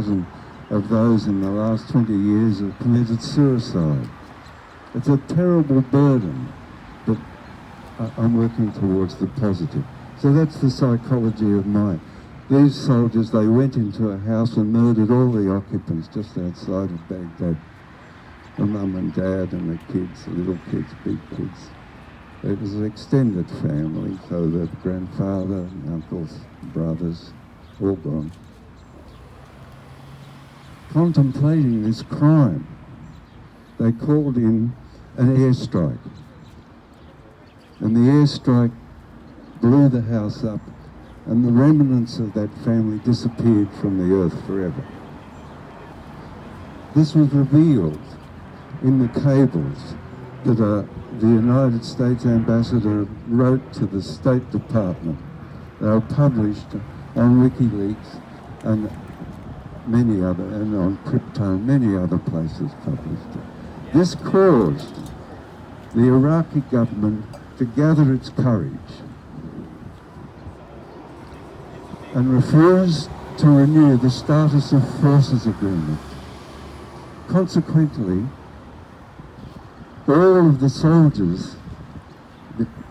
100,000 of those in the last 20 years have committed suicide. It's a terrible burden, but I'm working towards the positive. So that's the psychology of mind. These soldiers, they went into a house and murdered all the occupants just outside of Baghdad. The mum and dad and the kids, the little kids, big kids. It was an extended family, so the grandfather, uncles, brothers, all gone. Contemplating this crime, they called in an airstrike. And the airstrike blew the house up, and the remnants of that family disappeared from the earth forever. This was revealed in the cables that the United States ambassador wrote to the State Department. They were published on WikiLeaks and and on Crypto, many other places published it. This caused the Iraqi government to gather its courage and refuse to renew the status of forces agreement. Consequently, all of the soldiers,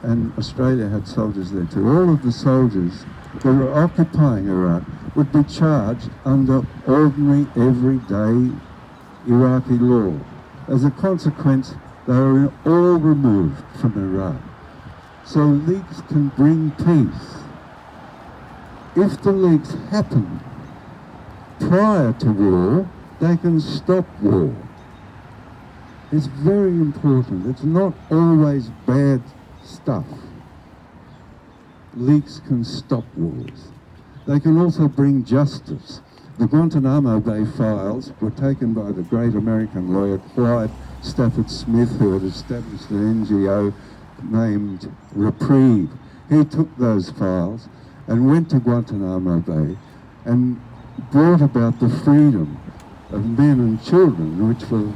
and Australia had soldiers there too, all of the soldiers that were occupying Iraq would be charged under ordinary, everyday Iraqi law. As a consequence, they were all removed from Iraq. So leaks can bring peace. If the leaks happen prior to war, they can stop war. It's very important. It's not always bad stuff. Leaks can stop wars. They can also bring justice. The Guantanamo Bay files were taken by the great American lawyer Clyde Stafford Smith, who had established an NGO named Reprieve. He took those files and went to Guantanamo Bay and brought about the freedom of men and children which were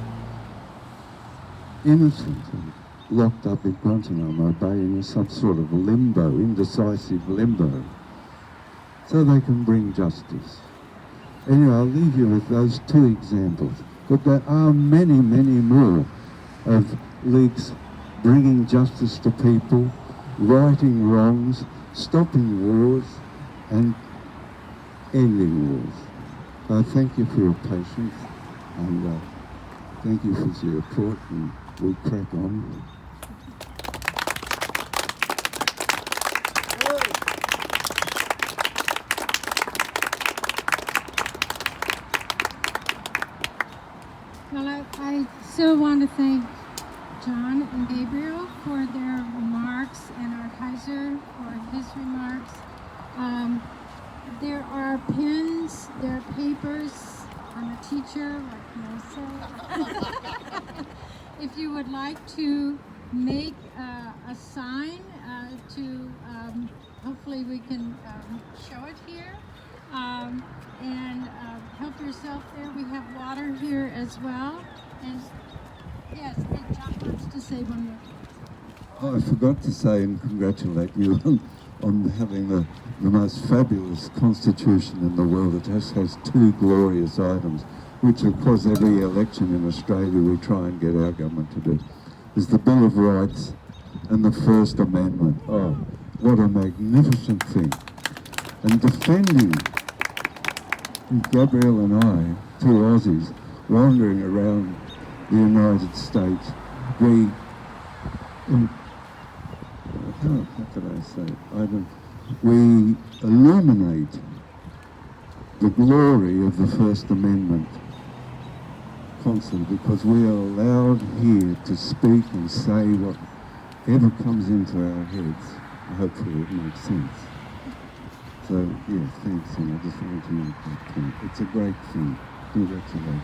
innocent and locked up in Guantanamo Bay in some sort of limbo, indecisive limbo, so they can bring justice. Anyway, I'll leave you with those two examples, but there are many, many more of leaks bringing justice to people, righting wrongs, stopping wars, and ending wars. So thank you for your patience, and thank you for your support, and we'll crack on. Well, I still want to thank John and Gabriel for their remarks and our Kaiser for his remarks. There are pens, there are papers. I'm a teacher, like Melissa. If you would like to make a sign hopefully we can show it here. And help yourself there. We have water here as well. And yes, and John wants to say one more thing. Oh, I forgot to say and congratulate you on having the most fabulous constitution in the world. It just has two glorious items, which of course every election in Australia we try and get our government to do. There's the Bill of Rights and the First Amendment. Oh, what a magnificent thing. And defending Gabrielle and I, two Aussies, wandering around the United States, how could I say it? We illuminate the glory of the First Amendment constantly, because we are allowed here to speak and say whatever comes into our heads. Hopefully it makes sense. So, yes, thanks, and I just wanted to make that point. It's a great thing. Congratulations.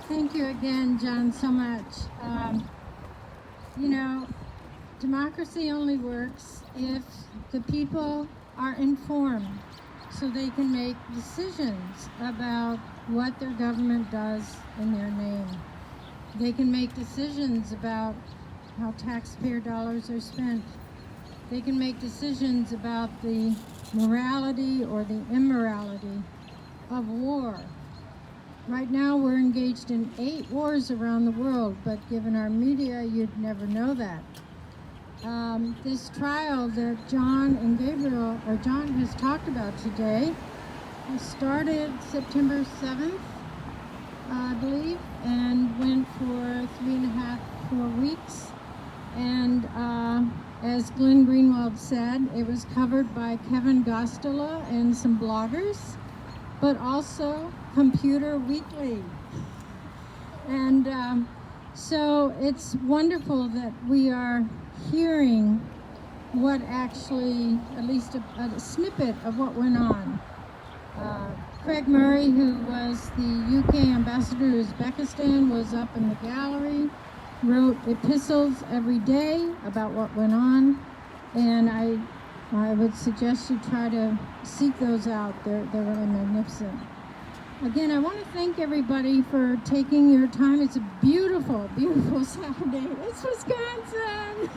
Thank you again, John, so much. Democracy only works if the people are informed so they can make decisions about what their government does in their name. They can make decisions about how taxpayer dollars are spent. They can make decisions about the morality or the immorality of war. Right now we're engaged in 8 wars around the world, but given our media, you'd never know that. This trial that John has talked about today, started September 7th, I believe, and went for 3.5, 4 weeks. And as Glenn Greenwald said, it was covered by Kevin Gostola and some bloggers, but also Computer Weekly. And so it's wonderful that we are hearing what actually, at least a snippet of what went on. Craig Murray, who was the UK ambassador to Uzbekistan, was up in the gallery, wrote epistles every day about what went on, and I would suggest you try to seek those out. They're really magnificent. Again, I want to thank everybody for taking your time. It's a beautiful, beautiful Saturday. It's Wisconsin.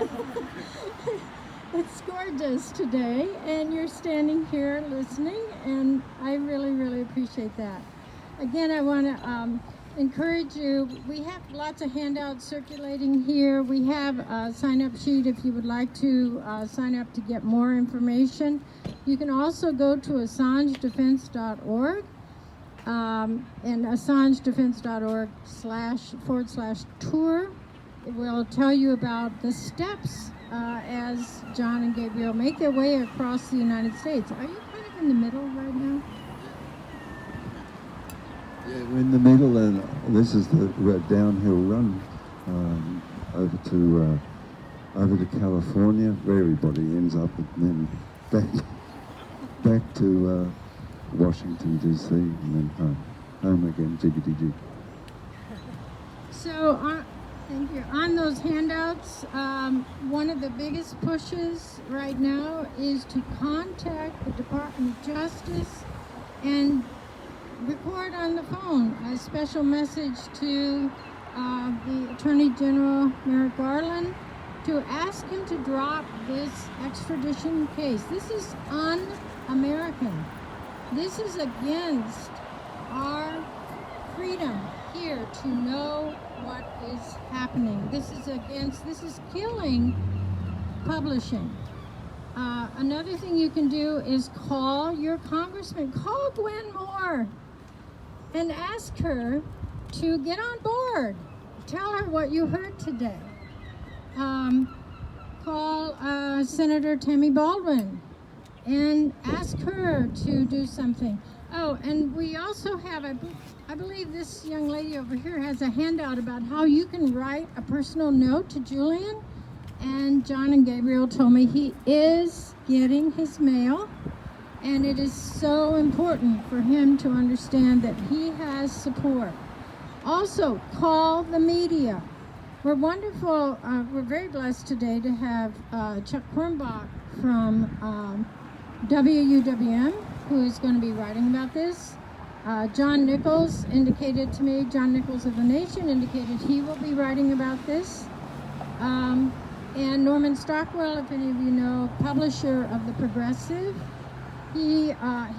It's gorgeous today, and you're standing here listening, and I really, really appreciate that. Again, I want to encourage you. We have lots of handouts circulating here. We have a sign-up sheet if you would like to sign up to get more information. You can also go to assangedefense.org. And assangedefense.org/tour. It will tell you about the steps as John and Gabriel make their way across the United States. Are you kind of in the middle right now? Yeah, we're in the middle, and this is the downhill run over to California, where everybody ends up, and then back to Washington DC, and then home again, jiggity jig. So, thank you. On those handouts, one of the biggest pushes right now is to contact the Department of Justice and record on the phone a special message to the Attorney General Merrick Garland to ask him to drop this extradition case. This is un-American. This is against our freedom here to know what is happening. This is killing publishing. Another thing you can do is call your congressman. Call Gwen Moore and ask her to get on board. Tell her what you heard today. Call Senator Tammy Baldwin and ask her to do something. Oh, and we also have, I believe this young lady over here has a handout about how you can write a personal note to Julian. And John and Gabriel told me he is getting his mail, and it is so important for him to understand that he has support. Also, call the media. We're wonderful, we're very blessed today to have Chuck Kornbach from WUWM, who is going to be writing about this. John Nichols indicated to me, John Nichols of The Nation indicated he will be writing about this. And Norman Stockwell, if any of you know, publisher of The Progressive, he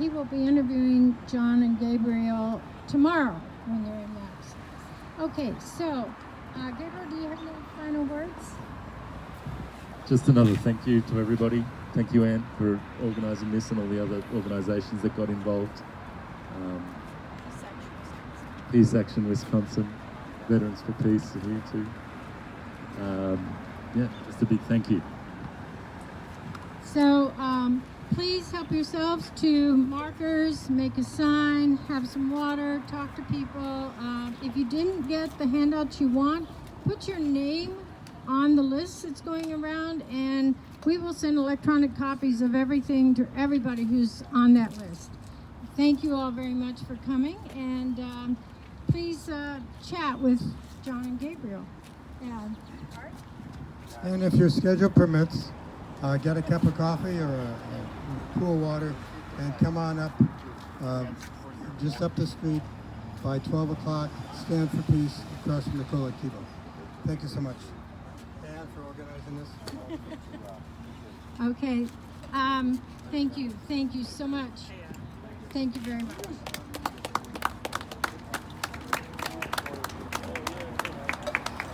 will be interviewing John and Gabriel tomorrow when they're in Maps. Okay, so Gabriel, do you have any final words? Just another thank you to everybody. Thank you, Anne, for organising this and all the other organisations that got involved. Peace Action Wisconsin, Veterans for Peace are here too. Yeah, just a big thank you. So please help yourselves to markers, make a sign, have some water, talk to people. If you didn't get the handouts you want, put your name on the list that's going around, and we will send electronic copies of everything to everybody who's on that list. Thank you all very much for coming, and please chat with John and Gabriel. And if your schedule permits, get a cup of coffee or a cool water and come on up just up the street by 12 o'clock, Stand for Peace across from the Colectivo. Thank you so much. And for organizing this. Okay. Thank you so much. Thank you very much.